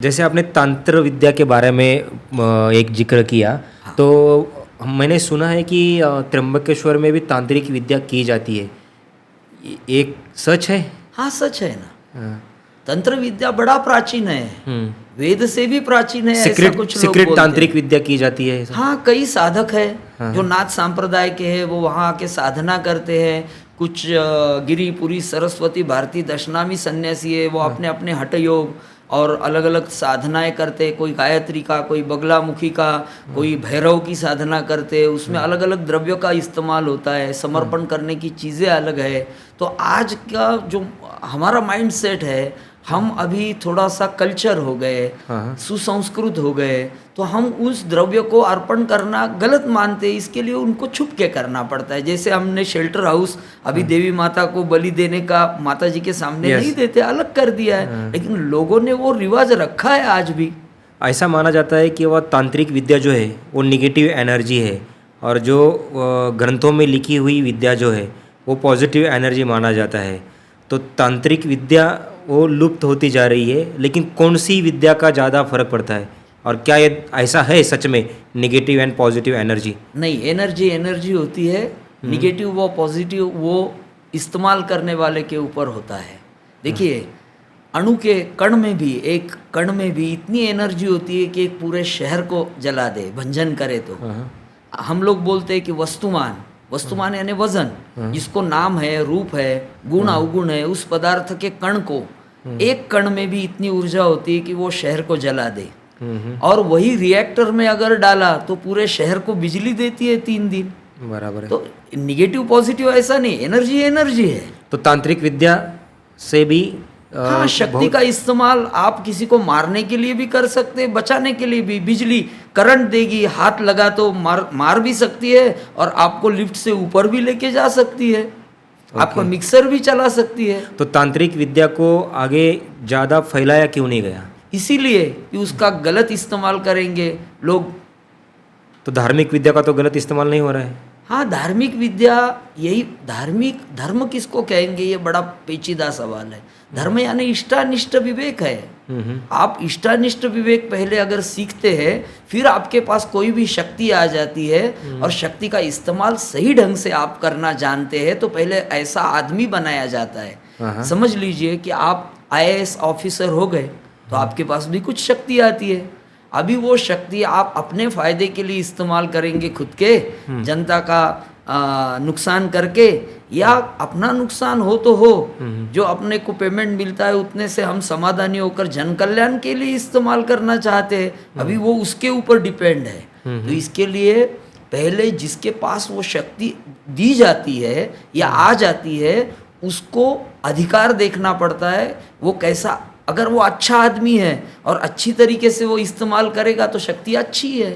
जैसे आपने तंत्र विद्या के बारे में एक जिक्र किया। हाँ। तो मैंने सुना है कि त्र्यंबकेश्वर में भी तांत्रिक विद्या की जाती है। एक सच है? हाँ, सच है ना। हाँ। तंत्र विद्या बड़ा प्राचीन है, वेद से भी प्राचीन है, ऐसा कुछ लोग सीक्रेट बोलते तांत्रिक हैं। विद्या की जाती है ऐसा? हाँ, कई साधक है हाँ। जो नाथ संप्रदाय के हैं, वो वहाँ आके साधना करते हैं। कुछ गिरिपुरी सरस्वती भारती दशनामी सन्यासी है, वो अपने अपने हठ योग और अलग अलग साधनाएं करते हैं। कोई गायत्री का, कोई बगलामुखी का, कोई भैरव की साधना करते हैं। उसमें अलग अलग द्रव्यों का इस्तेमाल होता है, समर्पण करने की चीज़ें अलग है। तो आज का जो हमारा माइंड सेट है, हम अभी थोड़ा सा कल्चर हो गए, हाँ। सुसंस्कृत हो गए, तो हम उस द्रव्य को अर्पण करना गलत मानते हैं। इसके लिए उनको छुप के करना पड़ता है। जैसे हमने शेल्टर हाउस अभी देवी माता को बलि देने का माता जी के सामने नहीं देते, अलग कर दिया है। लेकिन लोगों ने वो रिवाज रखा है आज भी। ऐसा माना जाता है कि वह तांत्रिक विद्या जो है वो निगेटिव एनर्जी है, और जो ग्रंथों में लिखी हुई विद्या जो है वो पॉजिटिव एनर्जी माना जाता है। तो तांत्रिक विद्या वो लुप्त होती जा रही है, लेकिन कौन सी विद्या का ज़्यादा फर्क पड़ता है, और क्या ये ऐसा है सच में निगेटिव एंड पॉजिटिव एनर्जी? नहीं, एनर्जी होती है। निगेटिव व पॉजिटिव वो इस्तेमाल करने वाले के ऊपर होता है। देखिए, अणु के कण में भी, एक कण में भी इतनी एनर्जी होती है कि एक पूरे शहर को जला दे, भंजन करे। तो हम लोग बोलते हैं कि वस्तुमान यानी वजन, जिसको नाम है, रूप है, गुण अवगुण है, उस पदार्थ के कण को, एक कण में भी इतनी ऊर्जा होती है कि वो शहर को जला दे। और वही रिएक्टर में अगर डाला तो पूरे शहर को बिजली देती है 3 दिन। बराबर है। तो निगेटिव पॉजिटिव ऐसा नहीं, एनर्जी है। तो तांत्रिक विद्या से भी हाँ, शक्ति का इस्तेमाल आप किसी को मारने के लिए भी कर सकते हैं, बचाने के लिए भी। बिजली करंट देगी, हाथ लगा तो मार भी सकती है, और आपको लिफ्ट से ऊपर भी लेके जा सकती है। आपका मिक्सर भी चला सकती है। तो तांत्रिक विद्या को आगे ज़्यादा फैलाया क्यों नहीं गया? इसीलिए कि उसका गलत इस्तेमाल करेंगे लोग। तो धार्मिक विद्या का तो गलत इस्तेमाल नहीं हो रहा है? हाँ, धार्मिक विद्या, यही धर्म किसको कहेंगे, ये बड़ा पेचीदा सवाल है। धर्म यानी इष्टानिष्ट विवेक है। आप इष्टानिष्ट विवेक पहले अगर सीखते हैं, फिर आपके पास कोई भी शक्ति आ जाती है, और शक्ति का इस्तेमाल सही ढंग से आप करना जानते हैं, तो पहले ऐसा आदमी बनाया जाता है। समझ लीजिए कि आप IAS ऑफिसर हो गए, तो आपके पास भी कुछ शक्ति आती है। अभी वो शक्ति आप अपने फायदे के लिए इस्तेमाल करेंगे, खुद के जनता का नुकसान करके, या अपना नुकसान हो तो हो, जो अपने को पेमेंट मिलता है उतने से हम समाधानी होकर जन कल्याण के लिए इस्तेमाल करना चाहते हैं। अभी वो उसके ऊपर डिपेंड है। तो इसके लिए पहले जिसके पास वो शक्ति दी जाती है या आ जाती है, उसको अधिकार देखना पड़ता है। वो कैसा, अगर वो अच्छा आदमी है और अच्छी तरीके से वो इस्तेमाल करेगा तो शक्ति अच्छी है।